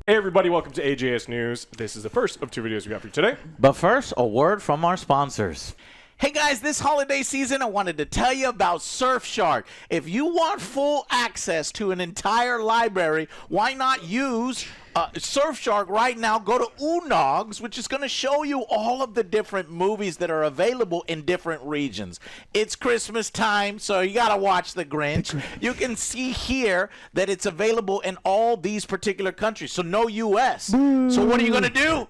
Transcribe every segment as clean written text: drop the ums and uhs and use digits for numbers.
Hey everybody, welcome to AJS News. This is the first of 2 videos we got for you today. But first, a word from our sponsors. Hey guys, this holiday season I wanted to tell you about Surfshark. If you want full access to an entire library, why not use Surfshark right now? Go to Unogs, which is going to show you all of the different movies that are available in different regions. It's Christmas time, so you got to watch The Grinch. You can see here that it's available in all these particular countries, so no U.S. So what are you going to do?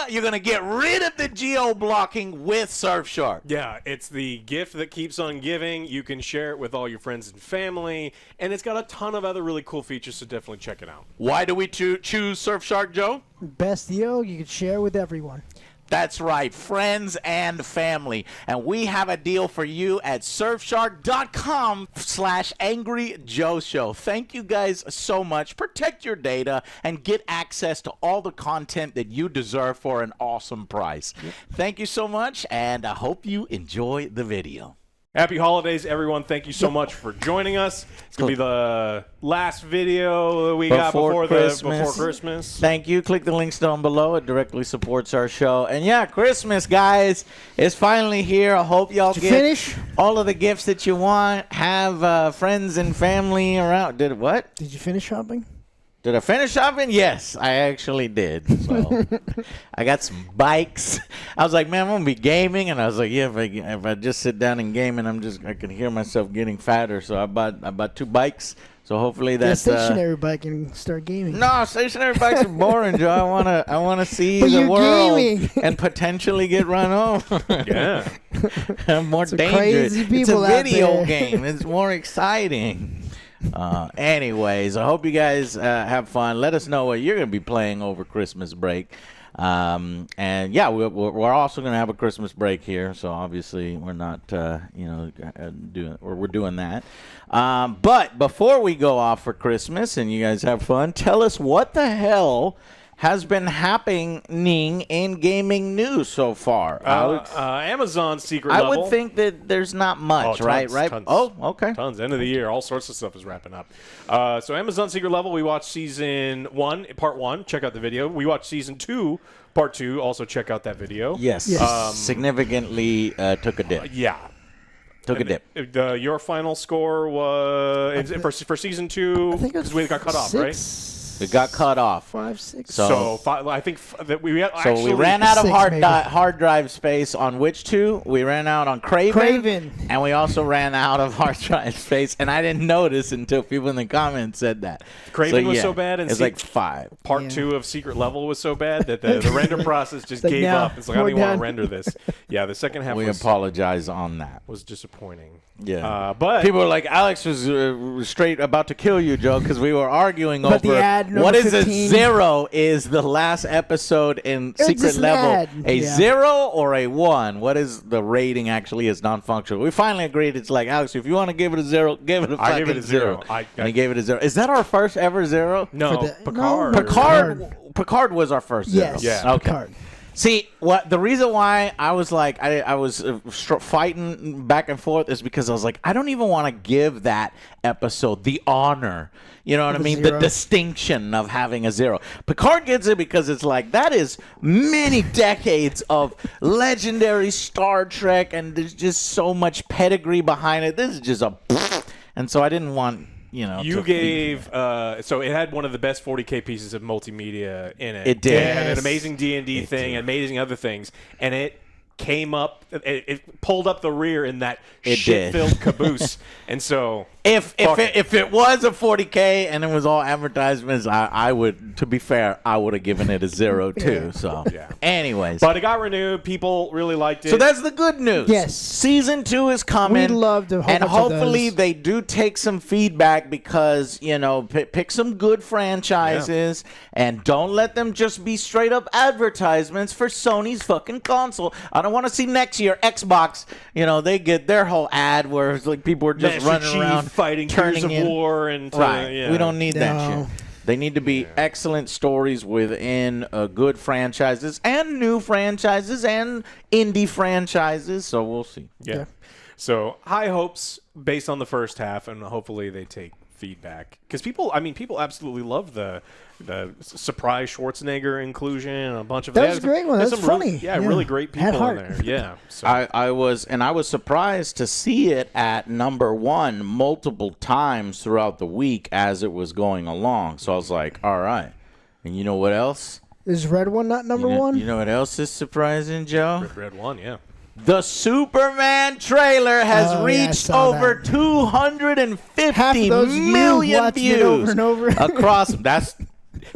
You're going to get rid of the geo-blocking with Surfshark. Yeah, it's the gift that keeps on giving. You can share it with all your friends and family, and it's got a ton of other really cool features, so definitely check it out. Why do we choose Surfshark, Joe? Best deal you can share with everyone. That's right, friends and family. And we have a deal for you at surfshark.com/angryjoeshow. Thank you guys so much. Protect your data and get access to all the content that you deserve for an awesome price. Thank you so much, and I hope you enjoy the video. Happy holidays, everyone. Thank you so much for joining us. It's going to be the last video that we got before Christmas. Thank you. Click the links down below. It directly supports our show. And yeah, Christmas, guys, is finally here. I hope y'all get all of the gifts that you want. Have friends and family around. Did you finish shopping? Did I finish shopping? Yes, I actually did. So I got some bikes. I was like, man, I'm gonna be gaming, and I was like, yeah, if I just sit down and game, and I can hear myself getting fatter. So I bought 2 bikes. So hopefully that's stationary bike and start gaming. No, stationary bikes are boring, Joe. I wanna see the world and potentially get run over. Yeah, more dangerous. It's a video game. It's more exciting. Anyways, I hope you guys have fun. Let us know what you're going to be playing over Christmas break. And yeah, we're also going to have a Christmas break here. So obviously we're not, we're doing that. But before we go off for Christmas and you guys have fun, tell us what the hell has been happening in gaming news so far. Amazon's secret I level. would think that there's not much, right? Tons. Oh, okay. Tons. End of the year, all sorts of stuff is wrapping up. So Amazon secret level, we watched season 1, part 1. Check out the video. We watched season 2, part 2. Also check out that video. Yes. Significantly took a dip. Yeah. Took a dip. Your final score was for season 2 because we got cut off, right? It got cut off. 5, 6. So I think that we ran out of hard drive space on which 2? We ran out on Craven, and we also ran out of hard drive space. And I didn't notice until people in the comments said that. Craven was so bad, and it's like 5. Part 2 of Secret Level was so bad that the render process just gave up. It's like I don't even want to render this. Yeah, the second half. We apologize on that. Was disappointing. Yeah, but people were like, Alex was straight about to kill you, Joe, because we were arguing over what is 15. A 0 is the last episode in Secret Level. A 0 or a 1? What is the rating actually is non-functional? We finally agreed. It's like, Alex, if you want to give it a 0, give it a fucking 0. I give it a 0. And he gave it a 0. Is that our first ever 0? No, Picard. Picard was our first 0. Yes, yeah. Okay. Picard. See, the reason why I was like, I was fighting back and forth is because I was like, I don't even want to give that episode the honor, you know what I mean? 0. The distinction of having a 0. Picard gets it because it's like, that is many decades of legendary Star Trek, and there's just so much pedigree behind it. This is just a, and so I didn't want. You gave so it had one of the best 40K pieces of multimedia in it. It did. It had an amazing D&D thing, amazing other things, and it came up. It pulled up the rear in that shit-filled caboose, and so. If it was a 40K and it was all advertisements, I would, to be fair, I would have given it a 0 too. So, anyways. But it got renewed. People really liked it. So that's the good news. Yes. Season 2 is coming. We'd love to. And hopefully they do take some feedback because, pick some good franchises and don't let them just be straight up advertisements for Sony's fucking console. I don't want to see next year Xbox, they get their whole ad where it's like people are just running around. Fighting Gears of War and we don't need that shit. They need to be excellent stories within good franchises and new franchises and indie franchises. So we'll see. Yeah. So high hopes based on the first half, and hopefully they take feedback because people absolutely love the surprise Schwarzenegger inclusion and a bunch of That was a great one. That's funny. Really great Had people in heart. there. Yeah, so. I was surprised to see it at number 1 multiple times throughout the week as it was going along. So I was like, all right. And you know what else? Is Red One not number one? You know what else is surprising, Joe? Red One, yeah. The Superman trailer has Oh, yeah, I reached saw over that. 250 Half of those million watching it views over and over. across.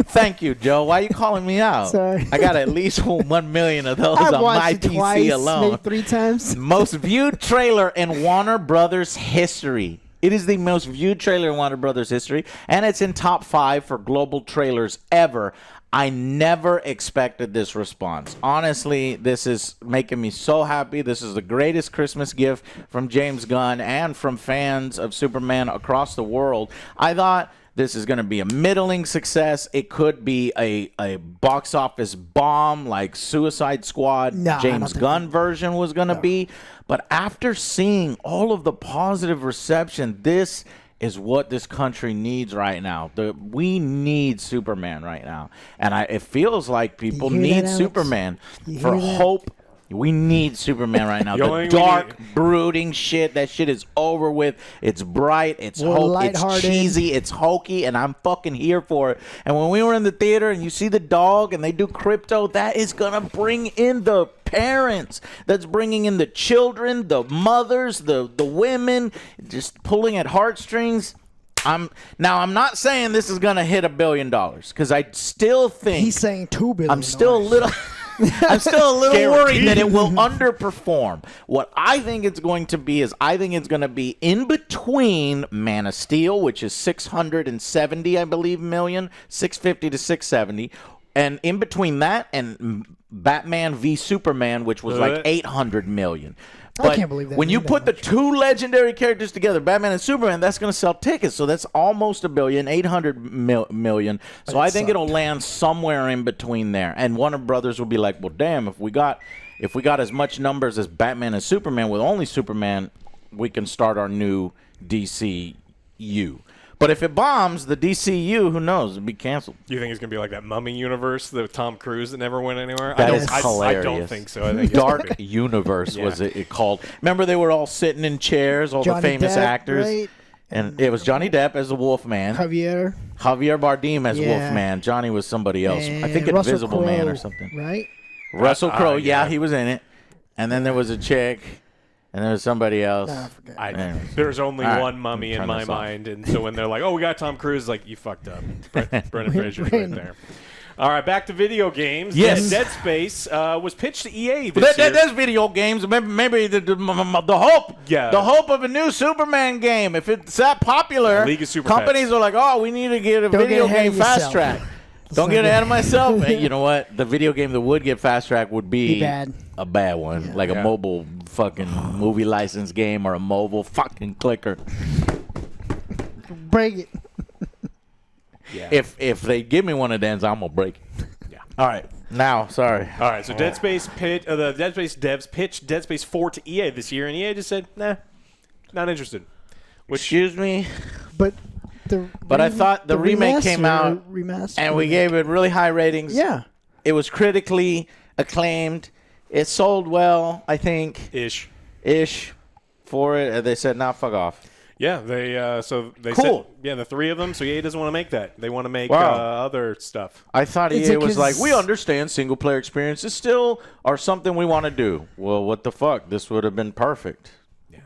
Thank you, Joe. Why are you calling me out? Sorry. I got at least 1 million of those I've on watched my it PC twice, alone. maybe 3 times. Most viewed trailer in Warner Brothers history. It is the most viewed trailer in Warner Brothers history, and it's in top 5 for global trailers ever. I never expected this response. Honestly, this is making me so happy. This is the greatest Christmas gift from James Gunn and from fans of Superman across the world. I thought this is going to be a middling success. It could be a box office bomb like Suicide Squad No, I James don't think Gunn version was going to be. But after seeing all of the positive reception, this is what this country needs right now. We need Superman right now. And it feels like people You hear need that, Alex? Superman You for hear that? hope. We need Superman right now. The only The thing we dark, need- brooding shit, that shit is over with. It's bright, it's We're hope, it's lighthearted. cheesy, it's hokey, and I'm fucking here for it. And when we were in the theater and you see the dog and they do crypto, that is going to bring in the parents. That's bringing in the children, the mothers, the women, just pulling at heartstrings. I'm not saying this is going to hit $1 billion because I still think He's saying $2 billion. I'm still a little worried that it will underperform. What I think it's going to be is I think it's going to be in between Man of Steel, which is 670, I believe, million, 650 to 670, and in between that and Batman v Superman, which was like 800 million. But can't believe that when you made put that the two legendary characters together, Batman and Superman, that's going to sell tickets. So that's almost $1 billion, 800 million. So I think it'll land somewhere in between there. And Warner Brothers will be like, well, damn, if we got as much numbers as Batman and Superman with only Superman, we can start our new DCU. But if it bombs, the DCU, who knows, it'll be canceled. You think it's gonna be like that Mummy universe, the Tom Cruise that never went anywhere? That I is don't, hilarious. I don't think so. I think Dark Universe was it called. Remember they were all sitting in chairs, all the Johnny famous Depp, actors. right? And it was Johnny Depp as the Wolfman. Javier. Javier Bardem as Yeah. Wolfman. Johnny was somebody else. I think and Russell Invisible Man Crowe, or something. Right? Russell Crowe, yeah. he was in it. And then there was a chick, and there was somebody else. I forget. Anyways. There's only All right, one mummy turn in my this off. mind, and so when they're like, "Oh, we got Tom Cruise," like you fucked up. Brendan Fraser's right there. All right, back to video games. Yes. Dead Space was pitched to EA this year. There's video games. Maybe the hope. Yeah. The hope of a new Superman game. If it's that popular, League of Super companies Pets. are like, oh, we need to get a Don't video get ahead game of fast yourself. track. Don't get ahead of myself. And you know what? The video game that would get fast track would be bad. a bad one, like a Yeah. mobile fucking movie license game or a mobile fucking clicker. Break it. Yeah. If they give me one of them, I'm gonna break it. Yeah. All right. Now, sorry. All right, so Dead Space the Dead Space devs pitched Dead Space 4 to EA this year, and EA just said, "Nah, not interested." Which Excuse me. But I thought the remake came out, remaster, and we gave it really high ratings. Yeah. It was critically acclaimed. It sold well, I think, ish. for it. And they said, "Nah, fuck off." Yeah, they said, Cool. yeah, the three of them. So EA doesn't want to make that. They want to make Wow. other stuff. I thought It's EA a was like, cons- "We understand single player experiences still are something we want to do." Well, what the fuck? This would have been perfect. Yeah,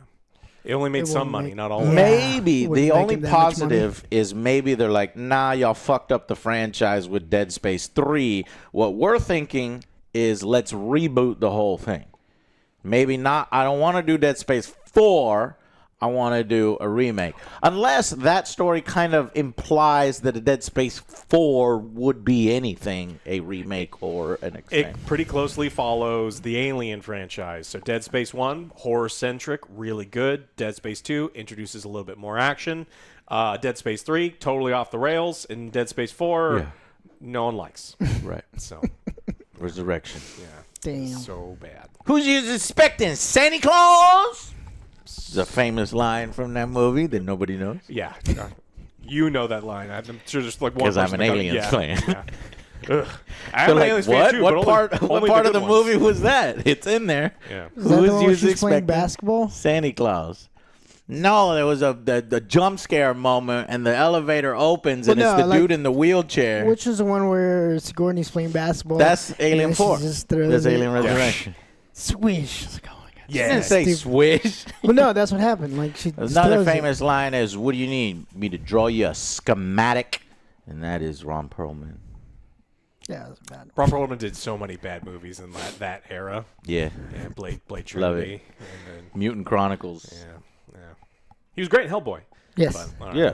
it only made It some won't money, make- not all. of it. Maybe wouldn't the make only it that much positive is maybe they're like, "Nah, y'all fucked up the franchise with Dead Space 3. What we're thinking is let's reboot the whole thing. Maybe not. I don't want to do Dead Space 4. I want to do a remake. Unless that story kind of implies that a Dead Space 4 would be anything, a remake or an expansion. It pretty closely follows the Alien franchise. So Dead Space 1, horror-centric, really good. Dead Space 2 introduces a little bit more action. Dead Space 3, totally off the rails. And Dead Space 4, Yeah. no one likes. Right. So, Resurrection. yeah. Damn. So bad. Who's you expecting? Santa Claus? The famous line from that movie that nobody knows. Yeah. You know that line. I'm sure there's like one. Because I'm an person that got- Aliens yeah, fan. Yeah. Ugh. I'm They're an like, Aliens fan what? too, What but part? only What the part of good the ones. movie was that? It's in there. Yeah. Is that the one where usually she's playing expecting? basketball? Santa Claus. No, there was the jump scare moment, and the elevator opens, and Well, it's no, the like- dude in the wheelchair. Which is the one where Sigourney's playing basketball? That's Alien and she 4. just throws That's it. Alien Resurrection. Swish. It's like, oh my God. You Yeah. didn't say Stupid. swish. Well, no, that's what happened. Like she just Another throws it. famous line is, "What do you need me to draw you a schematic?" And that is Ron Perlman. Yeah, that's bad. Ron Perlman did so many bad movies in that era. Yeah, Yeah, Blade Love Trinity. it. And Mutant Chronicles. then, yeah. He was great in Hellboy. Yes. But, all right. Yeah,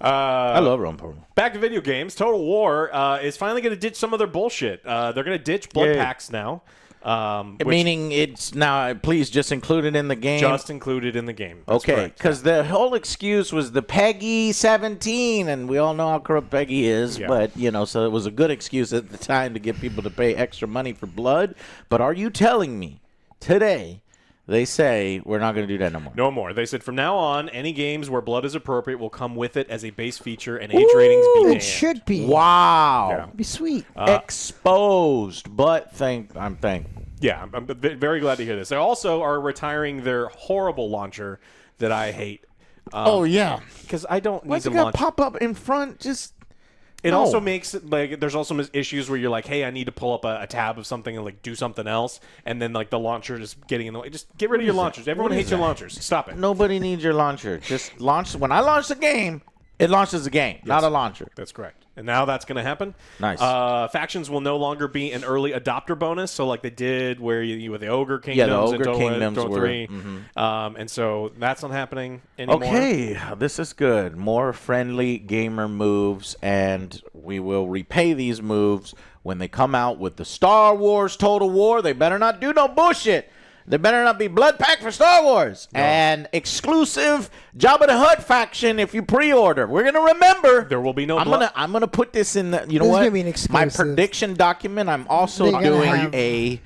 Uh, I love Ron Perlman. Back to video games. Total War is finally going to ditch some of their bullshit. They're going to ditch blood Yay. packs now. Which Meaning it's now, please just include it in the game. just included in the game. That's Okay, correct. because the whole excuse was the Peggy 17, and we all know how corrupt Peggy is. Yeah. But so it was a good excuse at the time to get people to pay extra money for blood. But are you telling me today they say we're not going to do that no more? No more. They said from now on, any games where blood is appropriate will come with it as a base feature, and age ratings be It banned. should be. Wow. Yeah. It'd be sweet. Exposed, but I'm thankful. Yeah, I'm very glad to hear this. They also are retiring their horrible launcher that I hate. Oh yeah. Because I don't need Why's to it got launch. pop up in front? Just It No. also makes it like there's also issues where you're like, hey, I need to pull up a tab of something and like do something else, and then like the launcher just getting in the way. Just get rid of your launchers. Everyone hates your launchers. Stop it. nobody needs your launcher. Just launch. When I launch the game, it launches the game, not a launcher. That's correct. And now that's going to happen. Nice. Factions will no longer be an early adopter bonus, so like they did where you with the Ogre Kingdoms Yeah, the and Ogre Total Kingdoms Total were- 3. And so that's not happening anymore. Okay, this is good. More friendly gamer moves, and we will repay these moves when they come out with the Star Wars Total War. They better not do no bullshit. There better not be blood pack for Star Wars. And exclusive Jabba the Hutt faction if you pre-order. We're gonna remember. There will be no I'm blood. gonna put this in the. You know This is what? gonna be an My exclusive. prediction document. I'm also They gotta doing have- a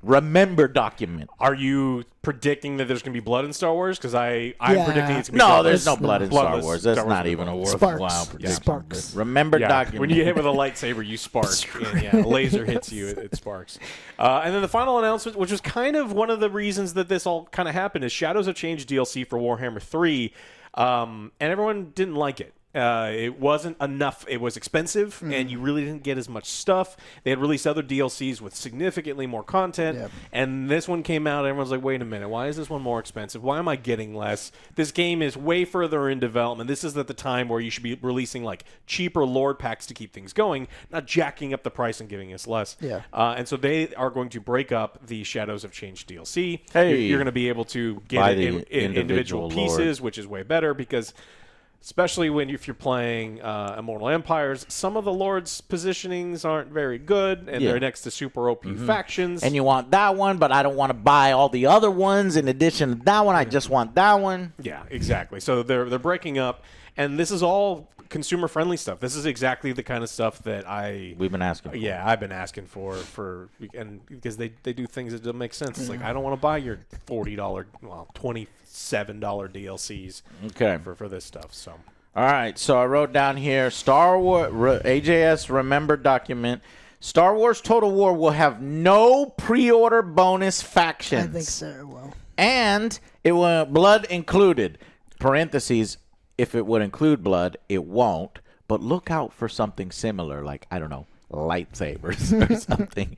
remember document. Are you predicting that there's going to be blood in Star Wars? Because I'm Yeah. predicting it's going to be No, bloodless. there's no blood in Star Bloodless. Wars. That's Star Wars not is even a bloodless. worthwhile Sparks. prediction. Sparks. Remember Yeah, document. when you hit with a lightsaber, you spark. And, a laser hits you, it sparks. And then the final announcement, which was kind of one of the reasons that this all kind of happened, is Shadows of Change DLC for Warhammer 3, and everyone didn't like it. It wasn't enough. It was expensive, and you really didn't get as much stuff. They had released other DLCs with significantly more content, Yep. and this one came out, and everyone's like, wait a minute, why is this one more expensive? Why am I getting less? This game is way further in development. This is at the time where you should be releasing like cheaper Lord packs to keep things going, not jacking up the price and giving us less. Yeah. And so they are going to break up the Shadows of Change DLC. Hey. You're going to be able to get Buy it the in individual individual pieces, which is way better because especially if you're playing Immortal Empires, some of the Lord's positionings aren't very good, and Yeah. they're next to super OP factions. And you want that one, but I don't want to buy all the other ones in addition to that one. I just want that one. Yeah, exactly. So they're breaking up, and this is all consumer friendly stuff. This is exactly the kind of stuff that We've been asking for. Yeah, I've been asking and because they do things that don't make sense. It's like I don't want to buy your $40, $27 DLCs Okay. for this stuff. So All right, so I wrote down here Star Wars AJS Remember document. Star Wars Total War will have no pre-order bonus factions. I think so. Well, And it will blood included. Parentheses, if it would include blood, it won't. But look out for something similar, like, I don't know, lightsabers or something.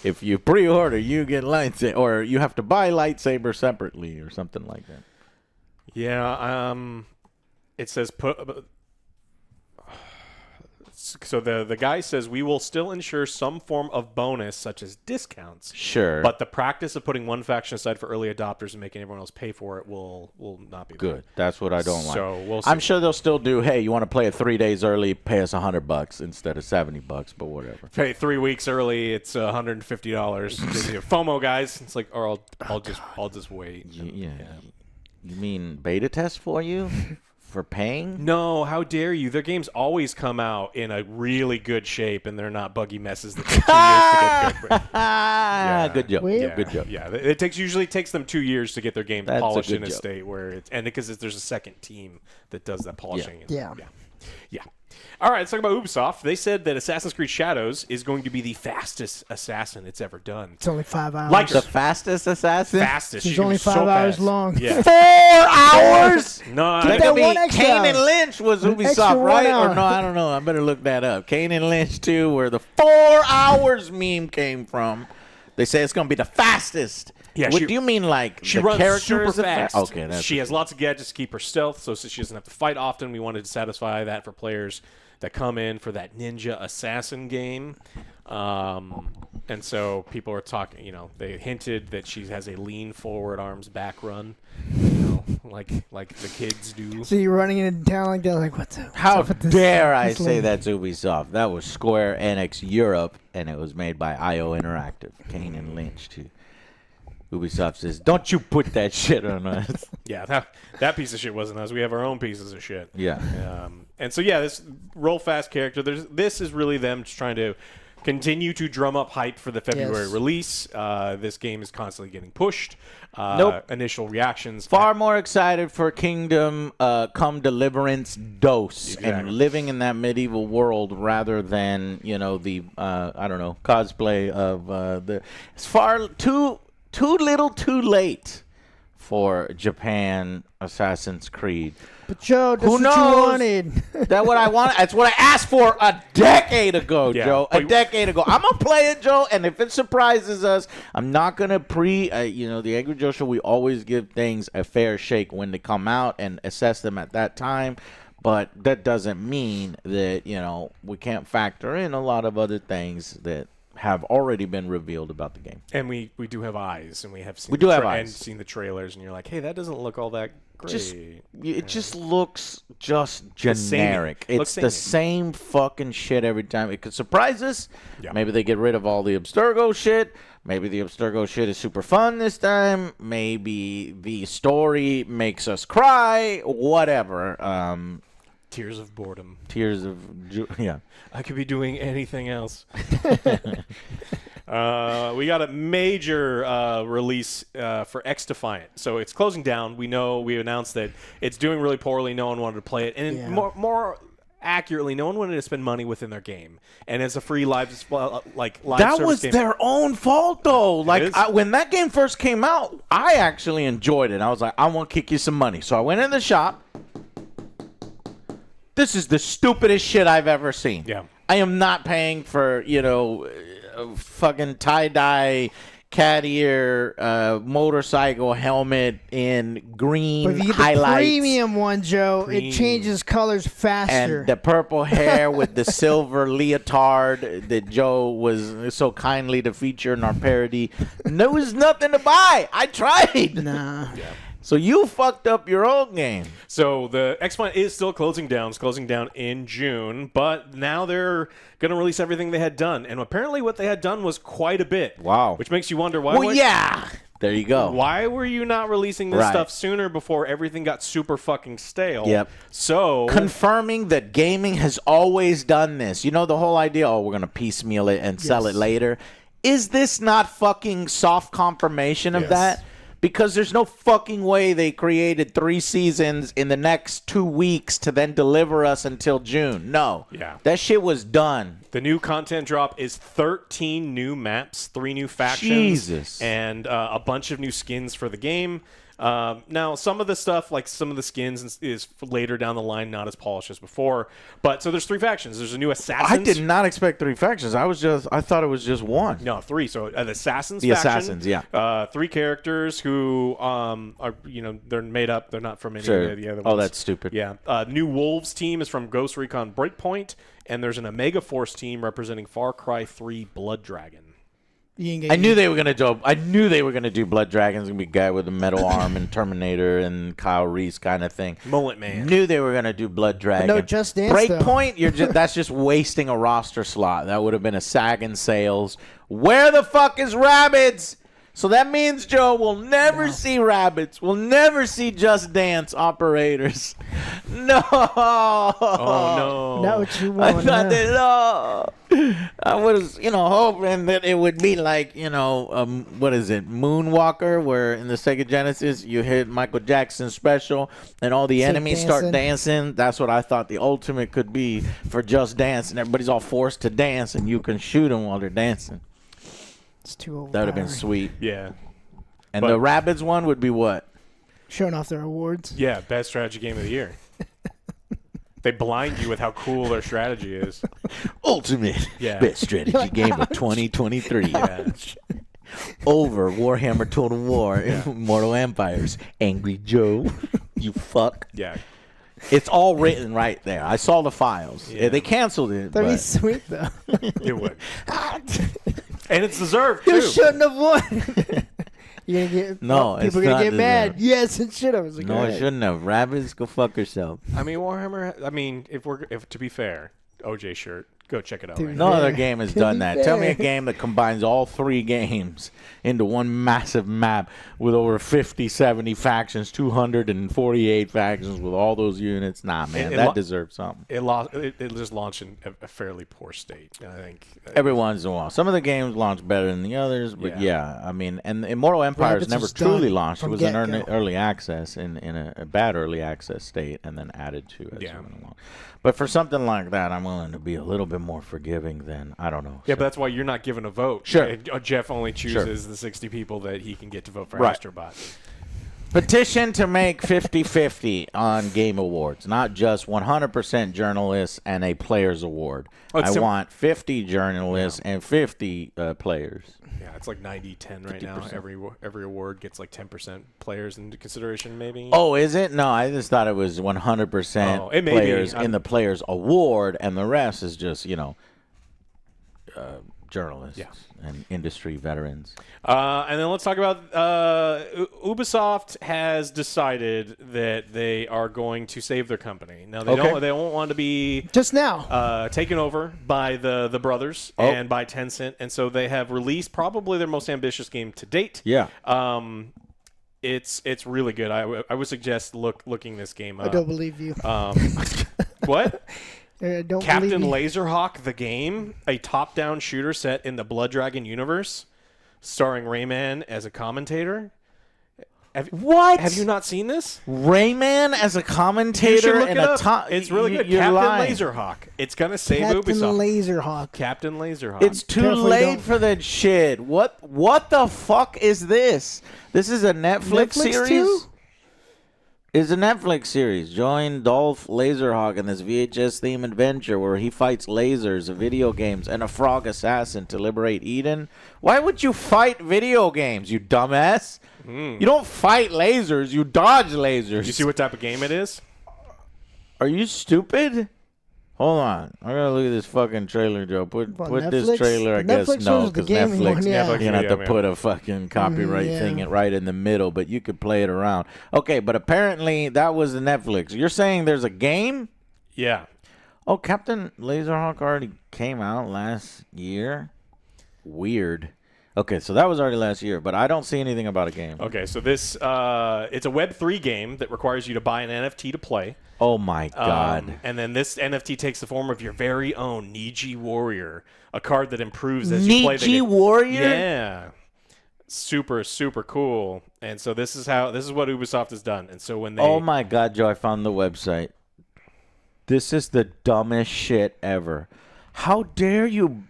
If you pre-order, you get lightsaber, or you have to buy lightsaber separately or something like that. yeah, it says put. So the guy says we will still ensure some form of bonus such as discounts. Sure. But the practice of putting one faction aside for early adopters and making everyone else pay for it will not be Good. That's what I don't like. So we'll see. I'm sure they'll still do, hey, you want to play it 3 days early, pay us $100 instead of $70, but whatever. Pay 3 weeks early. It's $150. FOMO, guys. It's like, or I'll just wait. Yeah. You mean beta test for you? For paying? No, how dare you? Their games always come out in a really good shape, and they're not buggy messes that take 2 years to get good. Ah, good joke. Wait. Yeah, Good joke. Yeah, it usually takes them 2 years to get their game That's a polished good in a joke. state where it's, and because there's a second team that does that polishing. Yeah. Yeah. All right, let's talk about Ubisoft. They said that Assassin's Creed Shadows is going to be the fastest assassin it's ever done. It's only 5 hours. Like The fastest assassin? Fastest. It's She only was 5 so hours fast. long. Yeah. 4 hours? No, Get I- that Could one be extra Kane hour. and Lynch was An extra Ubisoft, 1 right? hour. Or no, I don't know. I better look that up. Kane and Lynch 2, where the 4 hours meme came from. They say it's going to be the fastest. Yeah, What she- do you mean, like, She the runs character super is the fast. Okay, that's she has lots of gadgets to keep her stealth, so she doesn't have to fight often. We wanted to satisfy that for players that come in for that ninja assassin game. And so people are talking, they hinted that she has a lean forward arms back run, like the kids do. So you're running into town like that, like, what's up? How what's up with this- dare I this say lady? that's Ubisoft? That was Square Enix Europe, and it was made by IO Interactive. Kane and Lynch, too. Ubisoft says, don't you put that shit on us. Yeah, that piece of shit wasn't us. We have our own pieces of shit. Yeah. And so, yeah, this roll fast character, this is really them just trying to continue to drum up hype for the February Yes. release. This game is constantly getting pushed. Nope. Initial reactions. Far more excited for Kingdom Come Deliverance Dose Exactly. and living in that medieval world rather than, the, I don't know, cosplay of the... It's far too little too late for Japan Assassin's Creed. But Joe, that's Who what knows? you wanted. That's what I want. That's what I asked for a decade ago, Yeah, Joe. A but- decade ago. I'm gonna play it, Joe, and if it surprises us, I'm not gonna the Angry Joe Show. We always give things a fair shake when they come out and assess them at that time. But that doesn't mean that we can't factor in a lot of other things that have already been revealed about the game. And we do have eyes, and we have seen We do have and eyes. seen the trailers, and you're like, hey, that doesn't look all that great. It just looks just samey. generic. Looks It's the samey. same fucking shit every time. It could surprise us. Yeah. Maybe they get rid of all the Abstergo shit. Maybe the Abstergo shit is super fun this time. Maybe the story makes us cry. Whatever. Tears of boredom. Tears of yeah. I could be doing anything else. We got a major release for XDefiant. So it's closing down. We announced that it's doing really poorly. No one wanted to play it. And Yeah. more accurately, no one wanted to spend money within their game. And it's a free live That service was game. their own fault, though. Like, is. when that game first came out, I actually enjoyed it. I was like, I want to kick you some money. So I went in the shop. This is the stupidest shit I've ever seen. Yeah. I am not paying for, fucking tie-dye cat ear motorcycle helmet in green But if you get the highlights. premium one, Joe, Green. it changes colors faster. And the purple hair with the silver leotard that Joe was so kindly to feature in our parody. There was nothing to buy. I tried. Nah. So you fucked up your own game. So the Xdefiant is still closing down. It's closing down in June, but now they're going to release everything they had done. And apparently what they had done was quite a bit. Wow. Which makes you wonder why. Well, yeah. There you go. Why were you not releasing this Right. stuff sooner before everything got super fucking stale? Yep. So Confirming that gaming has always done this. You know, the whole idea, we're going to piecemeal it and sell it later. Is this not fucking soft confirmation of Yes. that? Because there's no fucking way they created 3 seasons in the next 2 weeks to then deliver us until June. No. Yeah. That shit was done. the new content drop is 13 new maps, 3 new factions, Jesus. and a bunch of new skins for the game. Now, some of the stuff, like some of the skins, is later down the line, not as polished as before. But so there's 3 factions. There's a new Assassins. I did not expect 3 factions. I thought it was just one. No, 3. So the Assassins The faction. Assassins, yeah. 3 characters who are, they're made up. They're not from any Sure. of the other Oh, ones. that's stupid. Yeah. New Wolves team is from Ghost Recon Breakpoint, and there's an Omega Force team representing Far Cry 3 Blood Dragon. I knew they were gonna do Blood Dragon's gonna be a guy with a metal arm and Terminator and Kyle Reese kind of thing. Mullet Man. Knew they were gonna do Blood Dragon. no Just Dance, Breakpoint, that's just wasting a roster slot. That would have been a SAG and sales. Where the fuck is Rabbids? So that means, Joe, we'll never see rabbits. We'll never see Just Dance operators. No. Oh no. Not what you I want. thought that, no. I was, hoping that it would be like, what is it, Moonwalker, where in the Sega Genesis you hit Michael Jackson's special and all the enemies start dancing. That's what I thought the ultimate could be for Just Dance, and everybody's all forced to dance, and you can shoot them while they're dancing. It's too old. That would have been sweet. Yeah. And the Rabbids one would be what? Showing off their awards. Yeah, best strategy game of the year. They blind you with how cool their strategy is. Ultimate Yeah. best strategy game of 2023. Yeah. Over Warhammer Total War, Mortal Empires. Angry Joe, you fuck. Yeah. It's all written right there. I saw the files. Yeah. They canceled it. That'd be But sweet though. It would. And it's deserved, You too. shouldn't have won. You're gonna get No, people it's are not gonna get mad. deserved. Yes, it should have. Like, no, all it right. shouldn't have. Rabbids, go fuck yourself. I mean, Warhammer. I mean, if to be fair, OJ shirt, go check it out. Dude, Right No now. other Yeah. game has To done be that. Tell me a fair. game that combines all three games into one massive map with over 50, 70 factions, 248 factions with all those units. Nah, man, It that lo- deserves something. It just launched in a fairly poor state. I think. Every once in a while. Some of the games launch better than the others, but Yeah. I mean, and Immortal Empires Rabbids never was truly done launched. It from was in get-go. early access, in a bad early access state, and then added to as Yeah. you went along. But for something like that, I'm willing to be a little bit more forgiving than, I don't know. Yeah, but that's why you're not given a vote. Sure. And, Jeff only chooses the 60 people that he can get to vote for Right. Astrobot. Petition to make 50-50 on Game Awards, not just 100% journalists and a players award. Oh, it's I sim- want 50 journalists and 50 players. Yeah, it's like 90-10 right now. 50%. Every award gets like 10% players into consideration, maybe. Oh, is it? No, I just thought it was 100% Oh, it may be. players in the players award, and the rest is just, journalists and industry veterans. And then let's talk about Ubisoft has decided that they are going to save their company. Now they don't want to be Just now. taken over by the brothers and by Tencent, and so they have released probably their most ambitious game to date. Yeah. It's really good. I would suggest looking this game up. I don't believe you. What? I don't Captain believe you. Laserhawk, the game, a top-down shooter set in the Blood Dragon universe, starring Rayman as a commentator. What? Have you not seen this? Rayman as a You should commentator look in it a up. top. It's really good. You're Captain lying. Laserhawk. It's gonna save Captain Ubisoft. Laserhawk. Captain Laserhawk. It's too Definitely late don't. for that shit. What the fuck is this? This is a Netflix series? too? It's a Netflix series. Join Dolph Laserhawk in this VHS-themed adventure where he fights lasers, video games, and a frog assassin to liberate Eden. Why would you fight video games, you dumbass? You don't fight lasers. You dodge lasers. You see what type of game it is? Are you stupid? Hold on. I gotta look at this fucking trailer, Joe. Put What, this Netflix? trailer, I The guess, Netflix no, was the because gaming Netflix, one, yeah. Netflix, you have to yeah. put a fucking copyright yeah. thing right in the middle, but you could play it around. Okay, but apparently that was the Netflix. You're saying there's a game? Yeah. Oh, Captain Laserhawk already came out last year? Weird. Okay, so that was already last year, but I don't see anything about a game. Okay, so this it's a Web3 game that requires you to buy an NFT to play. Oh my god. And then this NFT takes the form of your very own Niji Warrior, a card that improves as you play the Niji game. Warrior? Yeah. Super, super cool. And so this is what Ubisoft has done. And so when they Oh my god, Joe, I found the website. This is the dumbest shit ever. How dare you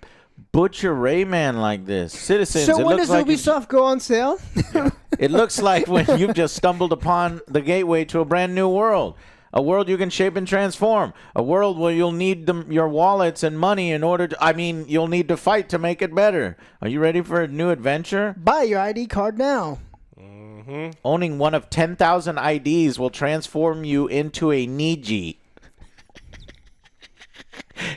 butcher Rayman like this? Citizens, So it when looks does like Ubisoft go on sale? it looks like when you've just stumbled upon the gateway to a brand new world. A world you can shape and transform. A world where you'll need your wallets and money in order to... you'll need to fight to make it better. Are you ready for a new adventure? Buy your ID card now. Owning one of 10,000 IDs will transform you into a Niji.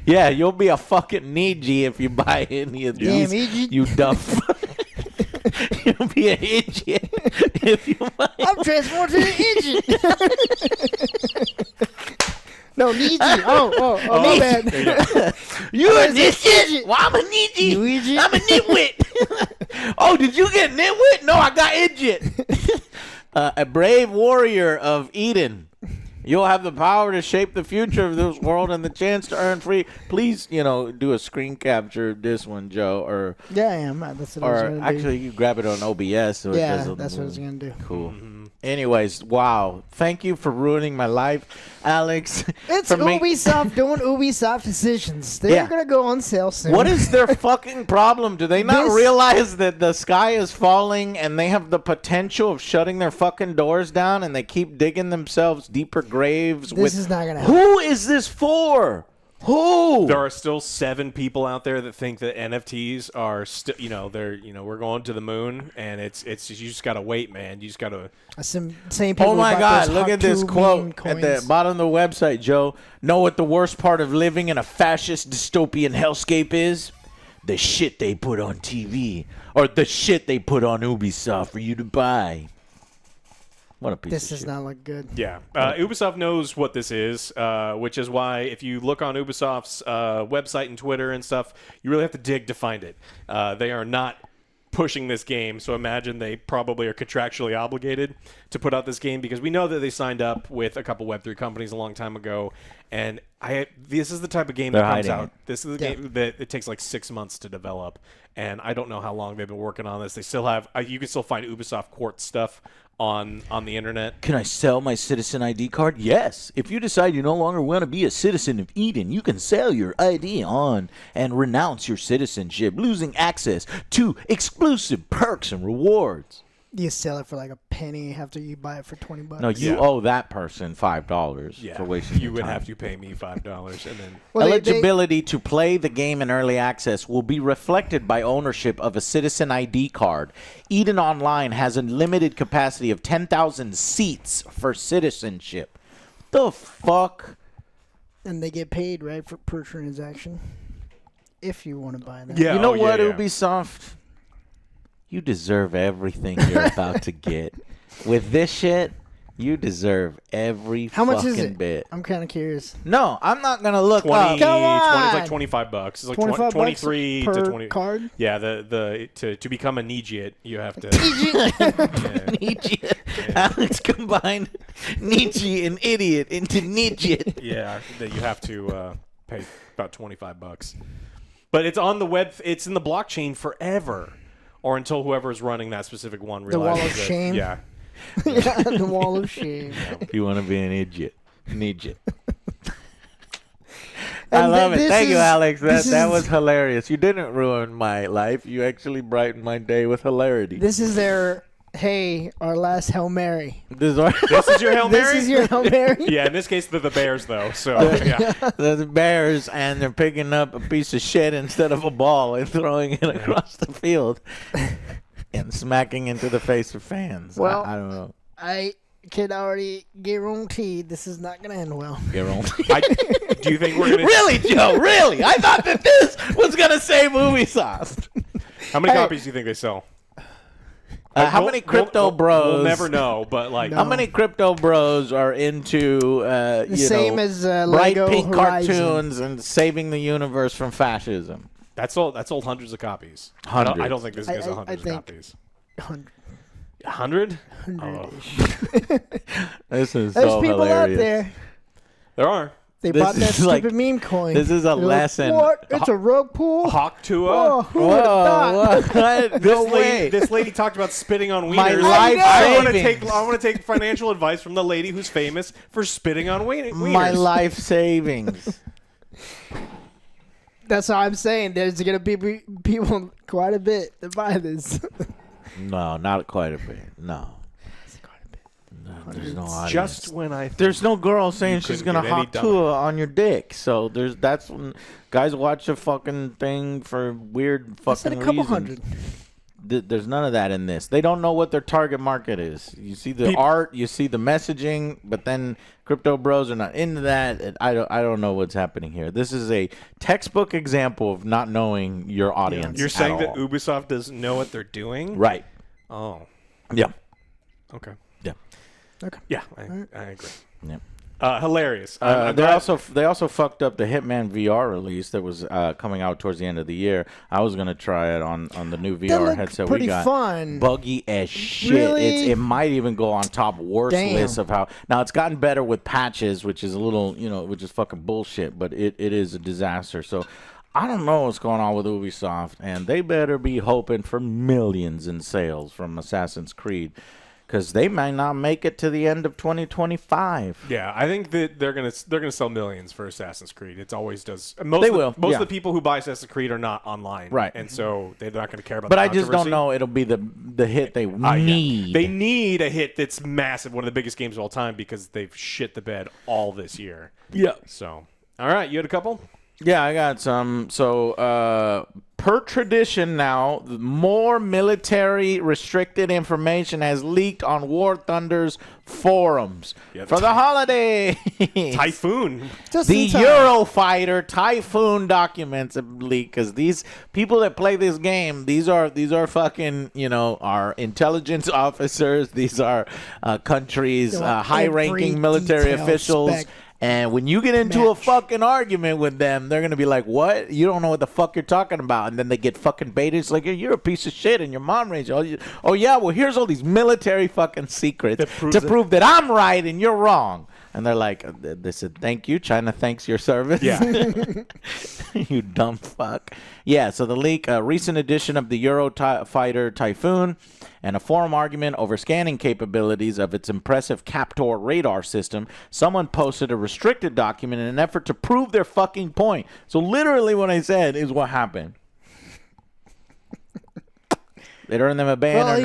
Yeah, you'll be a fucking Niji if you buy any of Damn, these. Niji. You dumb fuck. You'll be an idiot if you buy. I'm transformed to an engine. No, Niji. Oh, my bad. You're I an said idiot. idiot. Well, I'm a Niji. You idiot. I'm a nitwit. Oh, did you get nitwit? No, I got Idjit. A brave warrior of Eden. You'll have the power to shape the future of this world and the chance to earn free. Please, do a screen capture of this one, Joe. Or Yeah, I am. That's what I was going to do. actually, you grab it on OBS. So Yeah, it does that's what I was going to do. Cool. Anyways, wow. Thank you for ruining my life, Alex. It's for me- Ubisoft doing Ubisoft decisions. They're Yeah. going to go on sale soon. What is their fucking problem? Do they not This- realize that the sky is falling and they have the potential of shutting their fucking doors down and they keep digging themselves deeper graves? This is not going to happen. Who is this for? Who? There are still 7 people out there that think that NFTs are still, we're going to the moon, and it's you just gotta wait, man. You just gotta. Same people Oh my about God, those look at this Hawk 2 quote meme at the coins. bottom of the website, Joe. Know what the worst part of living in a fascist dystopian hellscape is? The shit they put on TV. Or the shit they put on Ubisoft for you to buy. What a piece This of does shit. not look good. Yeah, Ubisoft knows what this is, which is why if you look on Ubisoft's website and Twitter and stuff, you really have to dig to find it. They are not pushing this game, so imagine they probably are contractually obligated to put out this game because we know that they signed up with a couple Web3 companies a long time ago, and this is the type of game They're that comes hiding out. This is the game that it takes like 6 months to develop, and I don't know how long they've been working on this. They still have you can still find Ubisoft Quartz stuff on the internet. Can I sell my citizen ID card? Yes. If you decide you no longer want to be a citizen of Eden, you can sell your ID on and renounce your citizenship, losing access to exclusive perks and rewards. You sell it for like a penny after you buy it for $20. No, you Yeah. owe that person $5 Yeah, for wasting you your would time. have to pay me $5, and then Well, they- Eligibility to play the game in early access will be reflected by ownership of a citizen ID card. Eden Online has a limited capacity of 10,000 seats for citizenship. The fuck? and they get paid, right, per transaction. If you want to buy that. Yeah. You know oh, what, yeah. Ubisoft? You deserve everything you're about to get. With this shit, you deserve every How much fucking is it? bit. I'm kind of curious. No, I'm not going to look 20, up. Come on! It's like $25. It's like 25 23 bucks to per 20 card? Yeah, to become a Nietzscheat, you have to Nietzsche. Alex combined Nietzsche and idiot into Nietzsche. that you have to pay about $25. But it's on the web, it's in the blockchain forever, or until whoever is running that specific one The wall realizes of that- shame? Yeah. The wall of shame. If you want to be an idiot, Nietzsche. I And love it. this Thank you, is- Alex. this That is- was hilarious. You didn't ruin my life. You actually brightened my day with hilarity. This is their, hey, our last Hail Mary. This is our, This is your Hail Mary? This is your Hail Mary? Yeah, in this case, they're the Bears, though. So, yeah. the Bears, and they're picking up a piece of shit instead of a ball and throwing it across the field and smacking into the face of fans. Well- I don't know. I can already guarantee this is not going to end well. Get on. Do you think we're going to... Really, Joe? Really? I thought that this was gonna save Ubisoft. How many Hey. copies do you think they sell? How We'll- many crypto bros? We'll never know, but like... No. How many crypto bros are into The same as bright Lego pink Horizon. cartoons and saving the universe from fascism? That's sold hundreds of copies. Hundreds. I don't think this gets I hundreds of think- copies. 100. 100? 100-ish. This is There's so people hilarious. out there. There are. They This bought that is like- stupid meme coin. this is a They're like, lesson. What? It's a rug pull? Hawk Tua. Oh, who would have thought? Whoa, what? No way. This lady talked about spitting on wieners. My life I want to savings. take financial advice from the lady who's famous for spitting on wieners. My life savings. That's what I'm saying. There's going to be people quite a bit to buy this. No, not quite a bit. No. No, there's no audience. Just when I There's no girl saying she's couldn't gonna get any hawk dumber. Tua on your dick. So that's when guys watch a fucking thing for weird I said fucking a couple reasons. hundred. There's none of that in this. They don't know what their target market is. You see the art, you see the messaging, but then crypto bros are not into that. And I don't know what's happening here. This is a textbook example of not knowing your audience. You're at saying that all. Ubisoft doesn't know what they're doing? Right. Oh, Yeah. okay. Yeah. Okay. Yeah, I agree. Yeah. Hilarious. They also fucked up the Hitman VR release that was coming out towards the end of the year. I was gonna try it on the new VR headset we got. Fun. Buggy as shit. Really? It might even go on top worst Damn. list of how. Now it's gotten better with patches, which is a little, which is fucking bullshit. But it is a disaster. So I don't know what's going on with Ubisoft, and they better be hoping for millions in sales from Assassin's Creed. Because they might not make it to the end of 2025. Yeah, I think that they're gonna sell millions for Assassin's Creed. It always does. They will. Most of the people who buy Assassin's Creed are not online, right? And so they're not going to care about. But the I just controversy. don't know. It'll be the hit they need. Yeah. They need a hit that's massive, one of the biggest games of all time, because they've shit the bed all this year. Yeah. So, all right, you had a couple. Yeah, I got some. So, per tradition now, more military restricted information has leaked on War Thunder's forums for the holidays. Typhoon. The Eurofighter Typhoon documents have leaked because these people that play this game, these are fucking, our intelligence officers. These are countries' high-ranking military officials. And when you get into a fucking argument with them, they're going to be like, what? You don't know what the fuck you're talking about. And then they get fucking baited. It's like, you're a piece of shit and your mom raised you. Oh, yeah, well, here's all these military fucking secrets to prove that I'm right and you're wrong. And they're like, they said, thank you. China thanks your service. Yeah. You dumb fuck. Yeah, so the leak, a recent edition of the Eurofighter Typhoon, and a forum argument over scanning capabilities of its impressive Captor radar system. Someone posted a restricted document in an effort to prove their fucking point. So literally what I said is what happened. It earned them a ban.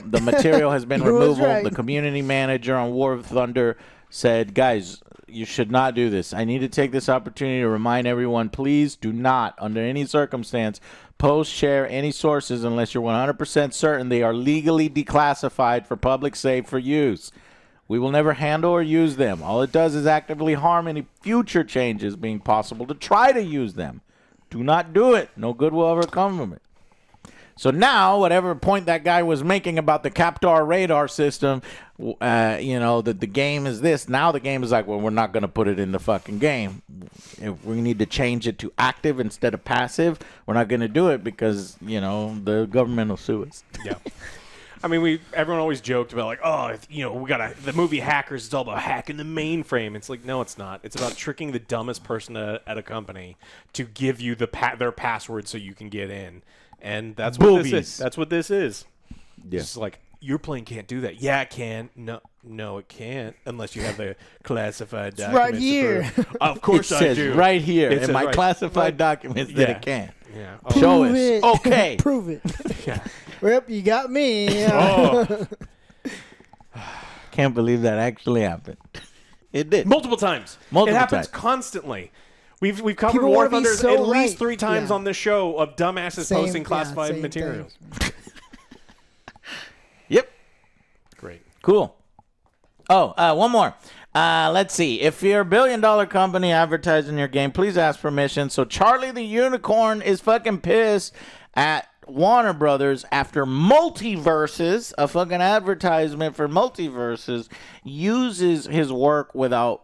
The material has been removed. The community manager on War of Thunder said, guys, you should not do this. I need to take this opportunity to remind everyone, please do not, under any circumstance, share any sources unless you're 100% certain they are legally declassified for public safe use. We will never handle or use them. All it does is actively harm any future changes being possible to try to use them. Do not do it. No good will ever come from it. So now, whatever point that guy was making about the Captor radar system, that the game is this. Now the game is like, well, we're not going to put it in the fucking game. If we need to change it to active instead of passive, we're not going to do it because, the government will sue us. Yeah. I mean, everyone always joked about like, we got the movie Hackers. It's all about hacking the mainframe. It's like, no, it's not. It's about tricking the dumbest person at a company to give you their password so you can get in. And that's what this is. That's what this is. Yeah. It's like, your plane can't do that. Yeah, it can. No, it can't unless you have the classified documents. Right here. Of course it I says do. right here It in my classified documents that it can. Yeah. Show us. It. Okay. Prove it. Yeah. Yep, you got me. Oh. Can't believe that actually happened. It did. Multiple times. It happens constantly. We've covered People War wanna be Thunder so at least right. 3 times on this show of dumbasses posting classified same materials. Yep. Great. Cool. Oh, one more. Let's see. If you're a billion-dollar company advertising your game, please ask permission. So Charlie the Unicorn is fucking pissed at Warner Brothers after Multiverses, a fucking advertisement for Multiverses, uses his work without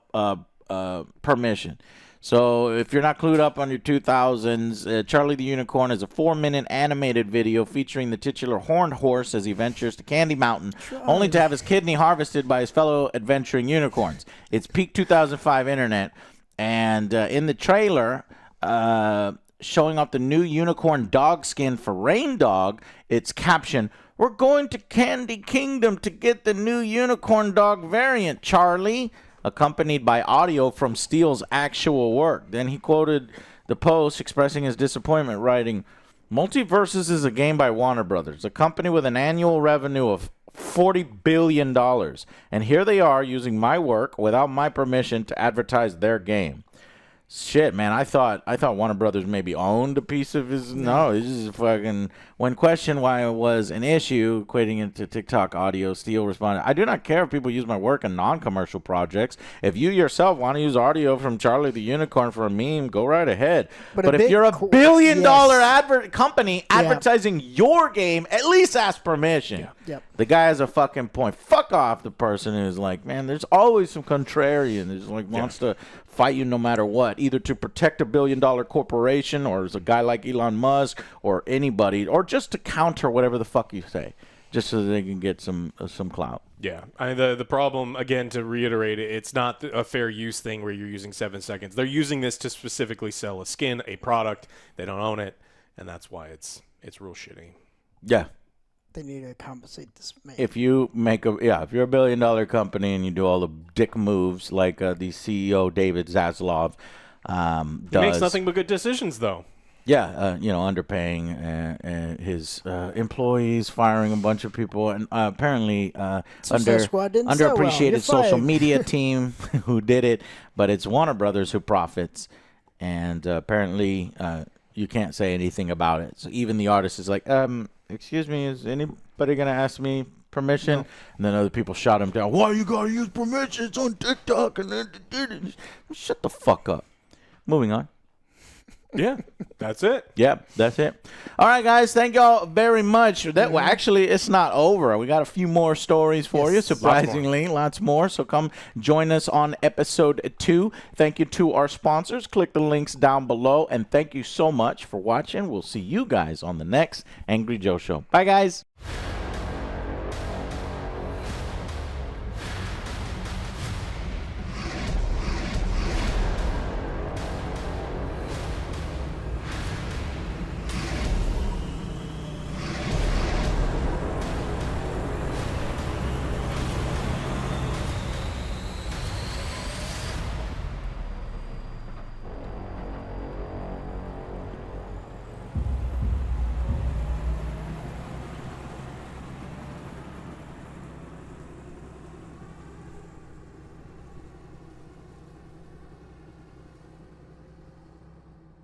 permission. So if you're not clued up on your 2000s, Charlie the Unicorn is a 4-minute animated video featuring the titular horned horse as he ventures to Candy Mountain, only to have his kidney harvested by his fellow adventuring unicorns. It's peak 2005 internet, and in the trailer, showing off the new unicorn dog skin for Rain Dog, it's captioned, "We're going to Candy Kingdom to get the new unicorn dog variant, Charlie," accompanied by audio from Steele's actual work. Then he quoted the post expressing his disappointment, writing, "Multiverses is a game by Warner Brothers, a company with an annual revenue of $40 billion. And here they are using my work without my permission to advertise their game. Shit, man, I thought Warner Brothers maybe owned a piece of his. No, this is fucking. When questioned why it was an issue, equating it to TikTok audio, Steele responded, "I do not care if people use my work in non-commercial projects. If you yourself want to use audio from Charlie the Unicorn for a meme, go right ahead. But if you're a billion-dollar company advertising your game, at least ask permission." Yep. The guy has a fucking point. Fuck off the person who's like, man, there's always some contrarian who's like wants to fight you no matter what, either to protect a billion-dollar corporation or as a guy like Elon Musk or anybody, or just to counter whatever the fuck you say, just so that they can get some clout. Yeah, the problem, again, to reiterate it, it's not a fair use thing where you're using 7 seconds. They're using this to specifically sell a skin, a product. They don't own it, and that's why it's real shitty. Yeah. They need to compensate this man. If you make if you're a billion-dollar company and you do all the dick moves like the CEO David Zaslav does, he makes nothing but good decisions, though. Yeah, underpaying his employees, firing a bunch of people, and apparently underappreciated social media team who did it. But it's Warner Brothers who profits, and apparently you can't say anything about it. So even the artist is like, excuse me, is anybody going to ask me permission? No. And then other people shot him down. Why you got to use permission? It's on TikTok. And then shut the fuck up. Moving on. Yeah, that's it. Yeah, that's it. All right, guys, thank y'all very much. That well, actually, it's not over. We got a few more stories for you, surprisingly, lots more. So come join us on episode 2. Thank you to our sponsors. Click the links down below, and thank you so much for watching. We'll see you guys on the next Angry Joe Show. Bye, guys.